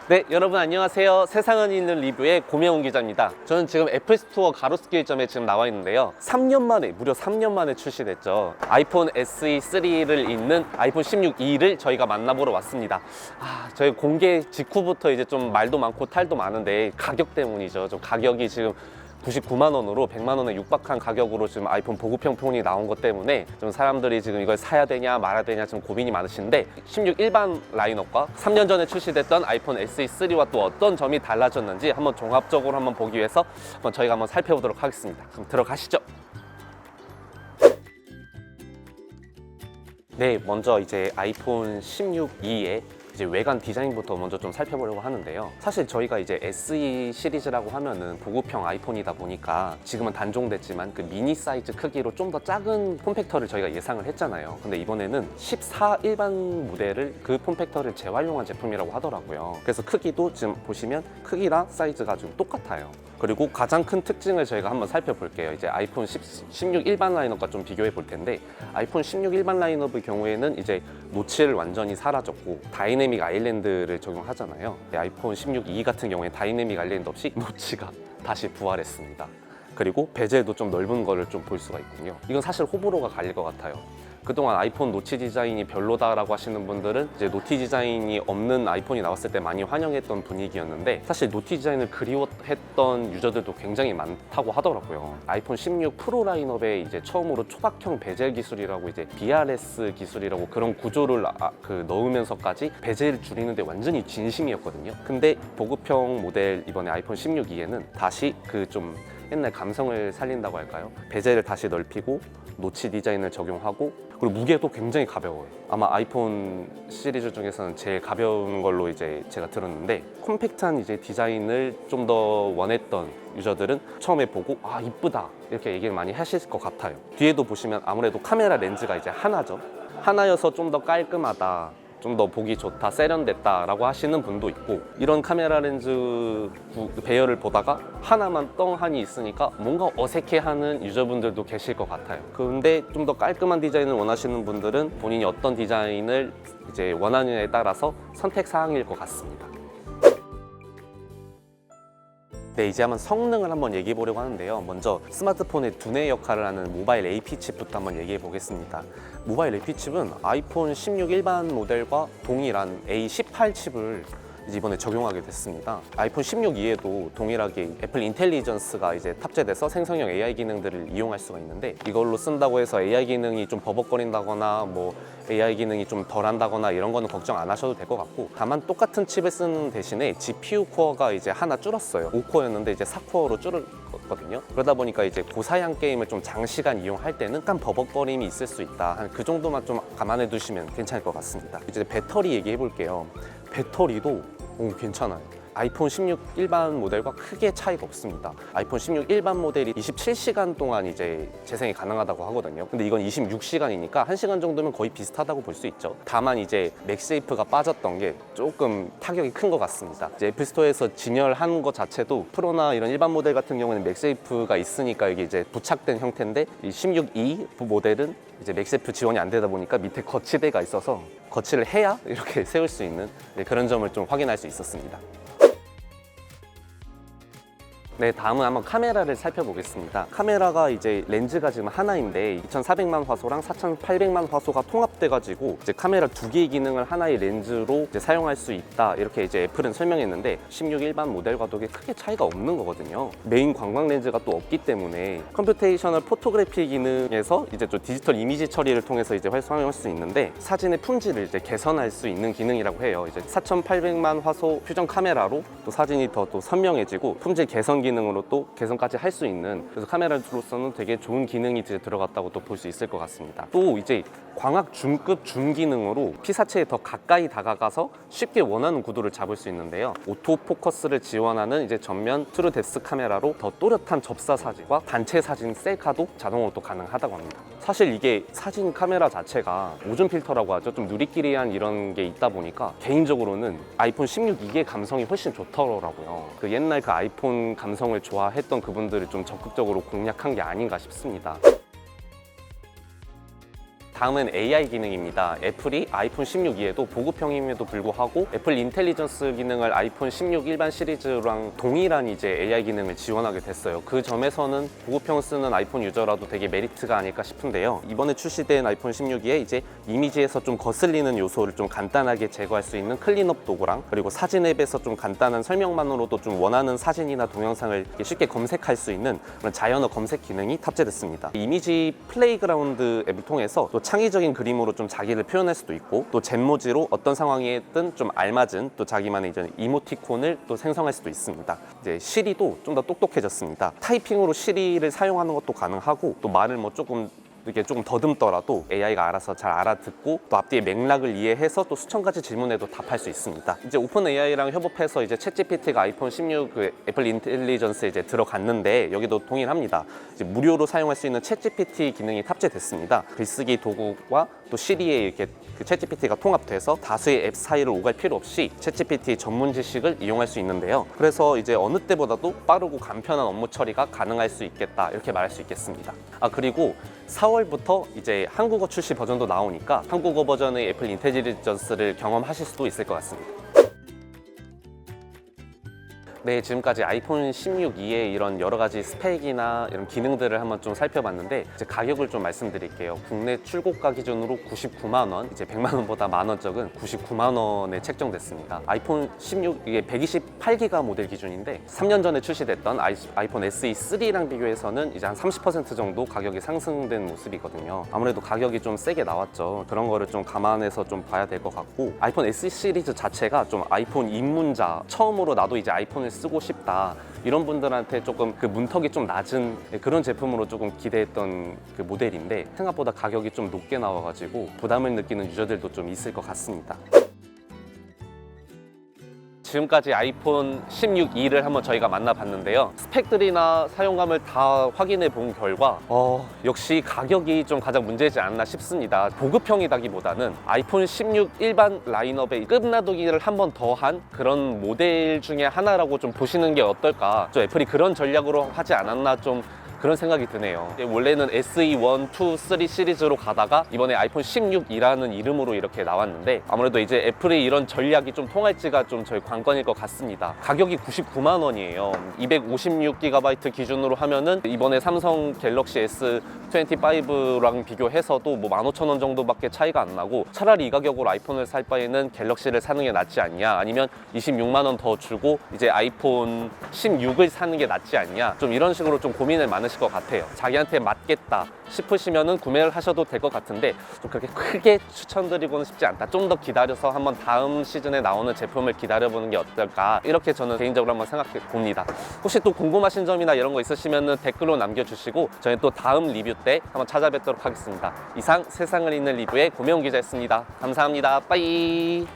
네, 여러분 안녕하세요. 세상은 있는 리뷰의 고명훈 기자입니다. 저는 지금 애플스토어 가로수길점에 지금 나와 있는데요. 3년 만에, 무려 3년 만에 출시됐죠. 아이폰 SE3를 잇는 아이폰 16e를 저희가 만나보러 왔습니다. 저희 공개 직후부터 이제 좀 말도 많고 탈도 많은데 가격 때문이죠. 좀 가격이 지금 99만 원으로 100만 원에 육박한 가격으로 지금 아이폰 보급형 폰이 나온 것 때문에 좀 사람들이 지금 이걸 사야 되냐 말아야 되냐 좀 고민이 많으신데 16 일반 라인업과 3년 전에 출시됐던 아이폰 SE3와 또 어떤 점이 달라졌는지 한번 종합적으로 한번 보기 위해서 저희가 한번 살펴보도록 하겠습니다. 그럼 들어가시죠. 네, 먼저 이제 아이폰 16e의 이제 외관 디자인부터 먼저 좀 살펴보려고 하는데요. 사실 저희가 이제 SE 시리즈라고 하면은 보급형 아이폰이다 보니까 지금은 단종됐지만 그 미니 사이즈 크기로 좀 더 작은 폼팩터를 저희가 예상을 했잖아요. 근데 이번에는 14 일반 모델을 그 폼팩터를 재활용한 제품이라고 하더라고요. 그래서 크기도 지금 보시면 크기랑 사이즈가 좀 똑같아요. 그리고 가장 큰 특징을 저희가 한번 살펴볼게요. 이제 아이폰 16 일반 라인업과 좀 비교해 볼 텐데 아이폰 16 일반 라인업의 경우에는 이제 노치를 완전히 사라졌고 다이내믹 아일랜드를 적용하잖아요. 아이폰 16e 같은 경우에 다이내믹 아일랜드 없이 노치가 다시 부활했습니다. 그리고 베젤도 좀 넓은 거를 좀 볼 수가 있군요. 이건 사실 호불호가 갈릴 것 같아요. 그동안 아이폰 노치 디자인이 별로다라고 하시는 분들은 이제 노티 디자인이 없는 아이폰이 나왔을 때 많이 환영했던 분위기였는데 사실 노티 디자인을 그리워했던 유저들도 굉장히 많다고 하더라고요. 아이폰 16 프로 라인업에 이제 처음으로 초박형 베젤 기술이라고 이제 BRS 기술이라고 그런 구조를 넣으면서까지 베젤을 줄이는데 완전히 진심이었거든요. 근데 보급형 모델 이번에 아이폰 16e에는 다시 그 좀 옛날 감성을 살린다고 할까요? 베젤을 다시 넓히고 노치 디자인을 적용하고 그리고 무게도 굉장히 가벼워요. 아마 아이폰 시리즈 중에서는 제일 가벼운 걸로 이제 제가 들었는데 콤팩트한 이제 디자인을 좀 더 원했던 유저들은 처음에 보고 이쁘다 이렇게 얘기를 많이 하실 것 같아요. 뒤에도 보시면 아무래도 카메라 렌즈가 이제 하나죠. 하나여서 좀 더 깔끔하다, 좀 더 보기 좋다, 세련됐다 라고 하시는 분도 있고 이런 카메라 렌즈 배열을 보다가 하나만 떵하니 있으니까 뭔가 어색해하는 유저분들도 계실 것 같아요. 근데 좀 더 깔끔한 디자인을 원하시는 분들은 본인이 어떤 디자인을 이제 원하느냐에 따라서 선택 사항일 것 같습니다. 네, 이제 한번 성능을 한번 얘기해 보려고 하는데요. 먼저 스마트폰의 두뇌 역할을 하는 모바일 AP칩부터 한번 얘기해 보겠습니다. 모바일 AP칩은 아이폰 16 일반 모델과 동일한 A18 칩을 이번에 적용하게 됐습니다. 아이폰 16e에도 동일하게 애플 인텔리전스가 이제 탑재돼서 생성형 AI 기능들을 이용할 수가 있는데 이걸로 쓴다고 해서 AI 기능이 좀 버벅거린다거나 뭐 AI 기능이 좀 덜한다거나 이런 거는 걱정 안 하셔도 될 것 같고 다만 똑같은 칩을 쓰는 대신에 GPU 코어가 이제 하나 줄었어요. 5코어였는데 이제 4코어로 줄었거든요. 그러다 보니까 이제 고사양 게임을 좀 장시간 이용할 때는 약간 버벅거림이 있을 수 있다. 한 그 정도만 좀 감안해 두시면 괜찮을 것 같습니다. 이제 배터리 얘기해 볼게요. 배터리도 괜찮아요. 아이폰 16 일반 모델과 크게 차이가 없습니다. 아이폰 16 일반 모델이 27시간 동안 이제 재생이 가능하다고 하거든요. 근데 이건 26시간이니까 1시간 정도면 거의 비슷하다고 볼 수 있죠. 다만 이제 맥세이프가 빠졌던 게 조금 타격이 큰 것 같습니다. 이제 애플스토어에서 진열한 것 자체도 프로나 이런 일반 모델 같은 경우는 맥세이프가 있으니까 이게 이제 부착된 형태인데 이 16e 모델은 이제 맥세이프 지원이 안 되다 보니까 밑에 거치대가 있어서 거치를 해야 이렇게 세울 수 있는 그런 점을 좀 확인할 수 있었습니다. 네, 다음은 한번 카메라를 살펴보겠습니다. 카메라가 이제 렌즈가 지금 하나인데 2400만 화소랑 4800만 화소가 통합돼가지고 이제 카메라 두 개의 기능을 하나의 렌즈로 이제 사용할 수 있다 이렇게 이제 애플은 설명했는데 16 일반 모델과도 크게 차이가 없는 거거든요. 메인 광광 렌즈가 또 없기 때문에 컴퓨테이셔널 포토그래피 기능에서 이제 좀 디지털 이미지 처리를 통해서 이제 활용할 수 있는데 사진의 품질을 이제 개선할 수 있는 기능이라고 해요. 이제 4800만 화소 퓨전 카메라로 또 사진이 더 또 선명해지고 품질 개선 기능으로 또 개선까지 할 수 있는 그래서 카메라로서는 되게 좋은 기능이 이제 들어갔다고 또 볼 수 있을 것 같습니다. 또 이제 광학 줌급 줌 기능으로 피사체에 더 가까이 다가가서 쉽게 원하는 구도를 잡을 수 있는데요. 오토 포커스를 지원하는 이제 전면 트루 뎁스 카메라로 더 또렷한 접사 사진과 단체 사진 셀카도 자동으로 또 가능하다고 합니다. 사실 이게 사진 카메라 자체가 오존 필터라고 하죠. 좀 누리끼리한 이런 게 있다 보니까 개인적으로는 아이폰 16 이게 감성이 훨씬 좋더라고요. 그 옛날 그 아이폰 감성을 좋아했던 그분들을 좀 적극적으로 공략한 게 아닌가 싶습니다. 다음은 AI 기능입니다. 애플이 아이폰 16e에도 보급형임에도 불구하고 애플 인텔리전스 기능을 아이폰 16 일반 시리즈랑 동일한 이제 AI 기능을 지원하게 됐어요. 그 점에서는 보급형 쓰는 아이폰 유저라도 되게 메리트가 아닐까 싶은데요. 이번에 출시된 아이폰 16e에 이제 이미지에서 좀 거슬리는 요소를 좀 간단하게 제거할 수 있는 클린업 도구랑, 그리고 사진 앱에서 좀 간단한 설명만으로도 좀 원하는 사진이나 동영상을 쉽게 검색할 수 있는 그런 자연어 검색 기능이 탑재됐습니다. 이미지 플레이그라운드 앱을 통해서 또 창의적인 그림으로 좀 자기를 표현할 수도 있고, 또 젠모지로 어떤 상황이든 좀 알맞은 또 자기만의 이제 이모티콘을 또 생성할 수도 있습니다. 이제 시리도 좀 더 똑똑해졌습니다. 타이핑으로 시리를 사용하는 것도 가능하고, 또 말을 뭐 조금 이렇게 조금 더듬더라도 AI가 알아서 잘 알아듣고 또 앞뒤의 맥락을 이해해서 또 수천 가지 질문에도 답할 수 있습니다. 이제 오픈 AI랑 협업해서 이제 챗GPT가 아이폰 16 그 애플 인텔리전스에 이제 들어갔는데, 여기도 동일합니다. 이제 무료로 사용할 수 있는 챗GPT 기능이 탑재됐습니다. 글쓰기 도구와 또 시리에 이렇게 그 챗GPT가 통합돼서 다수의 앱 사이를 오갈 필요 없이 챗GPT 전문 지식을 이용할 수 있는데요. 그래서 이제 어느 때보다도 빠르고 간편한 업무 처리가 가능할 수 있겠다, 이렇게 말할 수 있겠습니다. 그리고 4월부터 이제 한국어 출시 버전도 나오니까 한국어 버전의 애플 인텔리전스를 경험하실 수도 있을 것 같습니다. 네, 지금까지 아이폰 16e의 이런 여러 가지 스펙이나 이런 기능들을 한번 좀 살펴봤는데, 이제 가격을 좀 말씀드릴게요. 국내 출고가 기준으로 99만 원, 이제 100만 원보다 만 원 적은 99만 원에 책정됐습니다. 아이폰 16 이게 128기가 모델 기준인데 3년 전에 출시됐던 아이폰 SE3랑 비교해서는 이제 한 30% 정도 가격이 상승된 모습이거든요. 아무래도 가격이 좀 세게 나왔죠. 그런 거를 좀 감안해서 좀 봐야 될 것 같고, 아이폰 SE 시리즈 자체가 좀 아이폰 입문자, 처음으로 나도 이제 아이폰을 쓰고 싶다, 이런 분들한테 조금 그 문턱이 좀 낮은 그런 제품으로 조금 기대했던 그 모델인데, 생각보다 가격이 좀 높게 나와가지고 부담을 느끼는 유저들도 좀 있을 것 같습니다. 지금까지 아이폰 16e를 한번 저희가 만나봤는데요. 스펙들이나 사용감을 다 확인해 본 결과 역시 가격이 좀 가장 문제지 않나 싶습니다. 보급형이라기보다는 아이폰 16 일반 라인업의 끝나두기를 한 번 더한 그런 모델 중에 하나라고 좀 보시는 게 어떨까. 좀 애플이 그런 전략으로 하지 않았나, 좀 그런 생각이 드네요. 원래는 SE1, 2, 3 시리즈로 가다가 이번에 아이폰 16이라는 이름으로 이렇게 나왔는데, 아무래도 이제 애플의 이런 전략이 좀 통할지가 좀 저희 관건일 것 같습니다. 가격이 99만 원이에요. 256GB 기준으로 하면은 이번에 삼성 갤럭시 S25랑 비교해서도 뭐 15,000원 정도밖에 차이가 안 나고, 차라리 이 가격으로 아이폰을 살 바에는 갤럭시를 사는 게 낫지 않냐, 아니면 26만 원 더 주고 이제 아이폰 16을 사는 게 낫지 않냐, 좀 이런 식으로 좀 고민을 많으실 것 같아요. 자기한테 맞겠다 싶으시면은 구매를 하셔도 될 것 같은데, 좀 그렇게 크게 추천드리고는 싶지 않다. 좀 더 기다려서 한번 다음 시즌에 나오는 제품을 기다려보는 게 어떨까, 이렇게 저는 개인적으로 한번 생각해 봅니다. 혹시 또 궁금하신 점이나 이런 거 있으시면은 댓글로 남겨주시고, 저희는 또 다음 리뷰 때 한번 찾아뵙도록 하겠습니다. 이상 세상을 읽는 리뷰의 고명훈 기자였습니다. 감사합니다. 빠이.